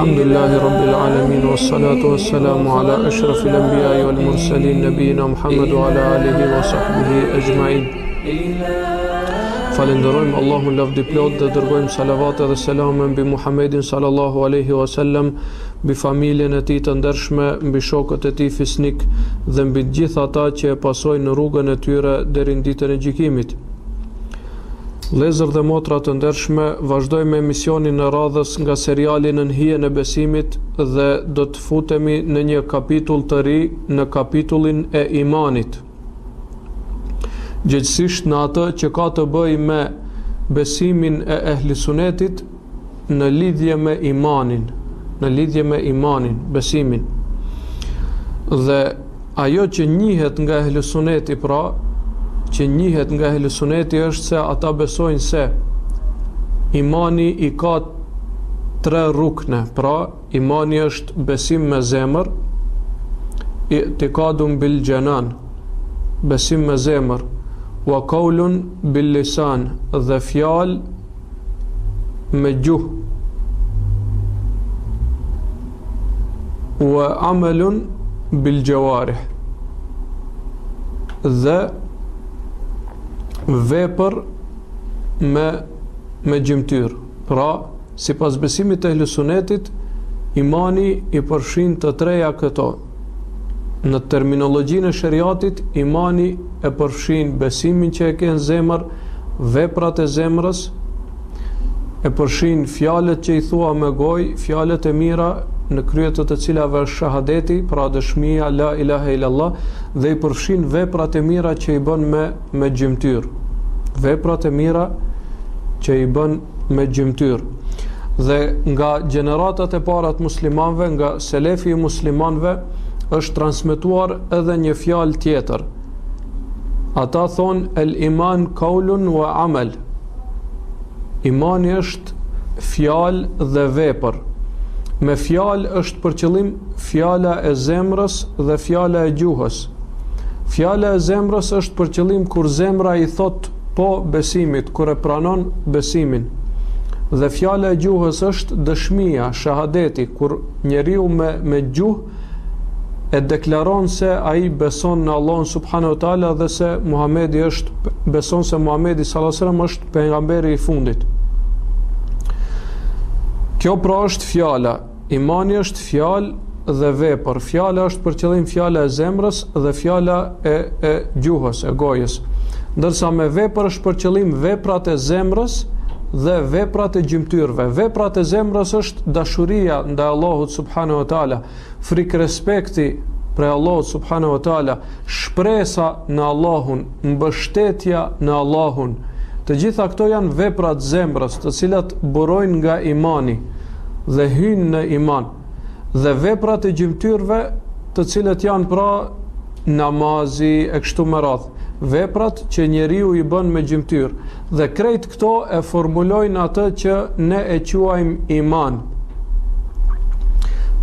Alhamdulillahi Rabbil Alamin, wassalatu wassalamu ala ashrafil anbiya'i wal mursalin, nabiyina Muhammad wa ala alihi wa sahbihi ajma'in. Falenderojmë Allahun lavdi plot dhe dërgojmë salavat dhe selame mbi Muhammedin sallallahu alaihi wasallam, mbi familjen e tij të ndershme, mbi shokët e tij fisnik dhe mbi të gjithë ata që e pasojnë në rrugën e tyre deri në ditën e gjykimit. Vëllezër dhe motra të ndershme, vazhdojmë emisionin në radhës nga seriali Në hijen e besimit dhe do të futemi në një kapitull të ri, në kapitullin e imanit. Gjithsesi në atë që ka të bëjë me besimin e ehlisunetit në lidhje me imanin, besimin. Dhe ajo që njihet nga ehlisuneti, është se ata besojnë se imani i ka 3 rukne. Pra, imani është besim me zemër, i'tiqadun bil janan, besim me zemër, wa qaulun bil lisan, dhe fjalë me gjuhë, wa amalun bil jawarih, dhe vepër me gjymtyr. Pra, sipas besimit të ehlusunetit, imani i përfshin të treja këto. Në terminologjinë e shariatit, imani e përfshin besimin që e ke në zemër, veprat e zemrës, e përfshin fjalët që i thua me gojë, fjalët e mira në krye të cilave është shahadeti, pra dëshmia la ilaha illallah, dhe i përfshin veprat e mira që i bën me gjymtyr. Veprat e mira që i bën me gjymtyr. Dhe nga gjeneratat e para të muslimanëve, nga selefi i muslimanëve, është transmetuar edhe një fjalë tjetër. Ata thonë el iman qaulun wa amal. Imani është fjalë dhe vepër. Me fjalë është për qëllim fjala e zemrës dhe fjala e gjuhës. Fjala e zemrës është për qëllim kur zemra i thot po besimit, kur e pranon besimin. Dhe fjala e gjuhës është dëshmia, shahadeti, kur njeriu me gjuhë e deklaron se ai beson në Allahun subhanahu wa taala dhe se beson se Muhamedi sallallahu alaihi wasallam është pejgamberi i fundit. Kjo pra është fjala. Imani është fjalë dhe vepër. Fjala është për qëllim fjala e zemrës dhe fjala e gjuhës, e gojës. Ndërsa me vepër është për qëllim veprat e zemrës dhe veprat e gjymtyrve. Veprat e zemrës është dashuria ndaj Allahut subhanahu wa taala, frikë respekti për Allahut subhanahu wa taala, shpresa në Allahun, mbështetja në Allahun. Të gjitha këto janë veprat zemrës, të cilat burojnë nga imani dhe hyjnë në iman. Dhe veprat e gjymtyrve, të cilat janë pra namazi e kështu me radhë, veprat që njeriu i bën me gjymtyr. Dhe krejt këto e formulojnë atë që ne e quajmë iman.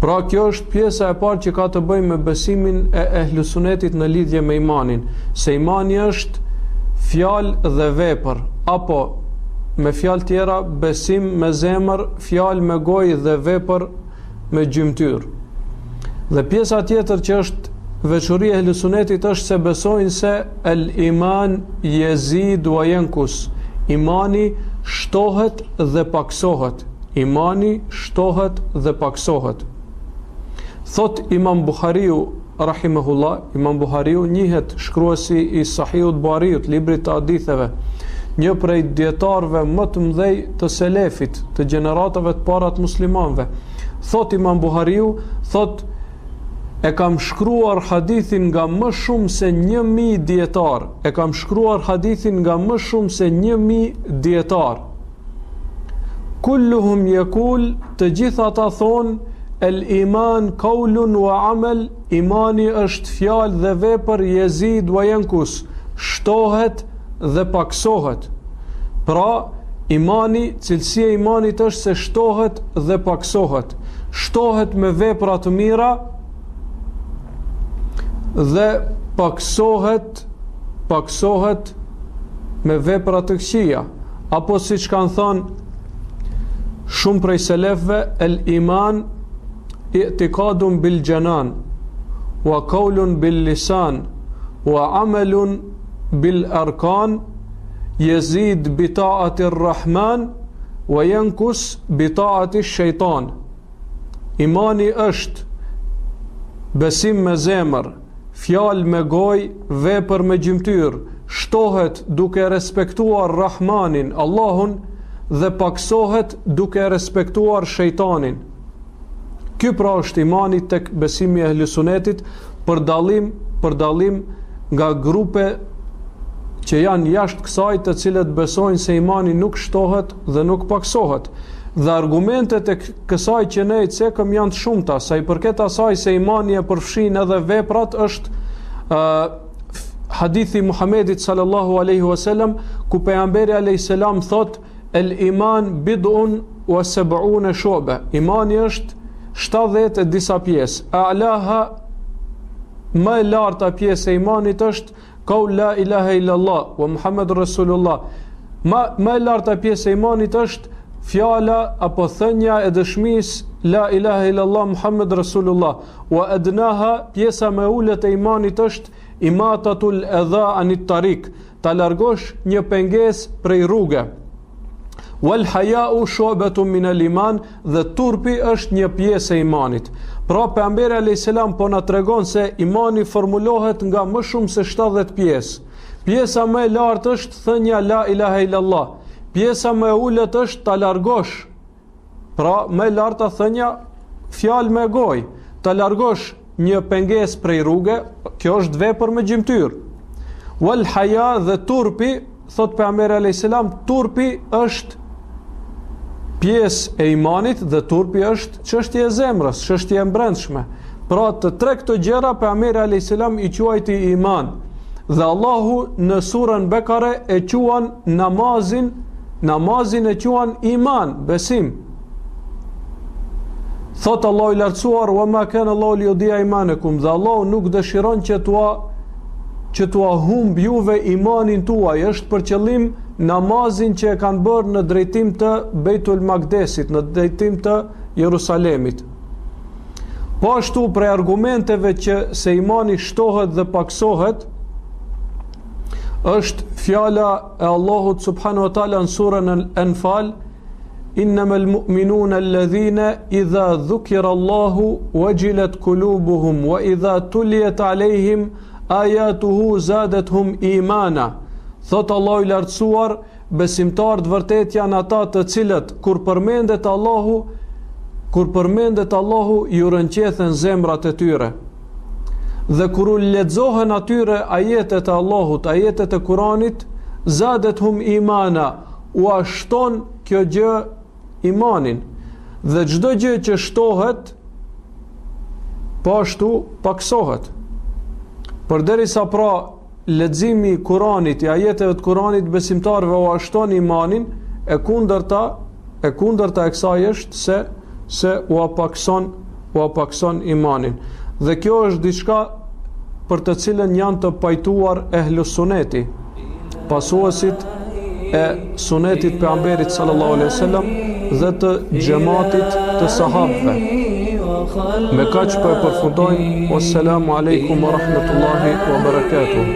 Pra kjo është pjesa e parë që ka të bëjë me besimin e ehlusunetit në lidhje me imanin. Se imani është fjalë dhe vepër, apo me fjalë tjera besim me zemër, fjalë me gojë dhe vepër me gjymtyr. Dhe pjesa tjetër që është veçoria e ehlusunetit është se besojnë se el iman yezid wa yankus. Imani shtohet dhe paksohet. Imani shtohet dhe paksohet. Thot Imam Buhariu rahimahullah, Imam Buhariu njihet shkruesi i Sahihut Buhariut, librit të haditheve, një prej dietarëve më të mëdhej të selefit, të gjeneratave të para të muslimanëve. Thot Imam Buhariu, thot e kam shkruar hadithin nga më shumë se 1000 dietar. E kam shkruar hadithin nga më shumë se 1000 dietar. Kulluhum yaqul, të gjithë ata thonë el iman qaulun wa amal, imani është fjalë dhe vepër, yezid wa yankus, shtohet dhe paksohet. Pra, imani, cilësia e imanit është se shtohet dhe paksohet. Shtohet me vepra të mira dhe paksohet me vepra të këqija. Apo siç kanë thënë shumë prej selefve, el iman i'tikadun bil janan wa qaulun bil lisan wa amalun bil arkan yazid bi ta'ati ar-rahman wa yankus bi ta'ati ash-shaytan. Imani është besim me zemër, fjalë me gojë, vepër me gjymtyr, shtohet duke respektuar Rahmanin, Allahun, dhe paksohet duke respektuar shejtanin. Ky pra është imani tek besimi e ehlusunetit, për dallim nga grupe që janë jashtë kësaj, të cilët besojnë se imani nuk shtohet dhe nuk paksohet. Dhe argumentet e kësaj që ne i cekëm janë të shumta, sa i përket asaj se imani e përfshin edhe veprat, është hadithi Muhamedit sallallahu alaihi wasallam, ku pejgamberi alayhis salam thot: el iman bid'un wa sab'un shu'ba. Imani është 70 e disa pjesë. A'laha, më e larta pjesë e imanit është qaul la ilaha illallah wa Muhammedur Rasulullah. Më e larta pjesë e imanit është fjala apo thënia e dëshmisë la ilaha illallah Muhammed Rasulullah. Wa adnaha, pjesa më e ulët e imanit është imatatul adha anit tariq, ta largosh një pengesë prej rruge. Wal haya'u shu'batun min al-iman, dhe turpi është një pjesë e imanit. Pra pejgamberi alayhis salam po na tregon se imani formulohet nga më shumë se 70 pjesë. Pjesa më e lartë është thënia la ilaha illallah. Pjesa më e ulët është ta largosh, pra më e larta thënia fjalë me gojë, ta largosh një pengesë prej rruge, kjo është vepër me gjymtyr. Wal haya, dhe turpi, thot pejgamberi alayhis salam, turpi është pjesë e imanit dhe turpi është çështje e zemrës, çështje e brendshme. Pra të tre këto gjëra pejgamberi alayhis salam i quajti iman. Dhe Allahu në surën Bekare e quan namazin e quan iman, besim. Thot Allahu i lartësuar: wa ma kana Allahu li yudi'a imanakum, dhe Allahu nuk dëshiron që tua humb juve imanin tuaj, është për qëllim namazin që e kanë bërë në drejtim të Beitul Maqdesit, në drejtim të Jerusalemit. Po ashtu prej argumenteve që se imani shtohet dhe paksohet, është fjala e Allahut subhanahu wa taala në surën Al-Anfal: innamal mu'minuna alladhina idha dhukira Allahu wajilat qulubuhum wa idha tuliyat alaihim ayatuhu zadatuhum imana. Thot Allahu i lartësuar, besimtarët vërtet janë ata të cilët kur përmendet Allahu ju rënqethen zemrat e tyre. Dhe kur u lexohen atyre ajetet e Allahut, ajetet e Kuranit, zadatuhum imana, u ashton kjo gjë imanin. Dhe çdo gjë që shtohet, po ashtu paksohet. Përderisa pra leximi i Kuranit, i ajeteve të Kuranit besimtarëve u ashton imanin, e kundërta e kësaj është se u pakson imanin. Dhe kjo është diçka për të cilën janë të pajtuar ehlusuneti, pasuesit e sunetit pejgamberit sallallahu alaihi wasallam dhe të xhamatit të sahabëve. Me kaq po e përfundojmë. Wassalamu alaikum wa rahmatullahi wa barakatuh.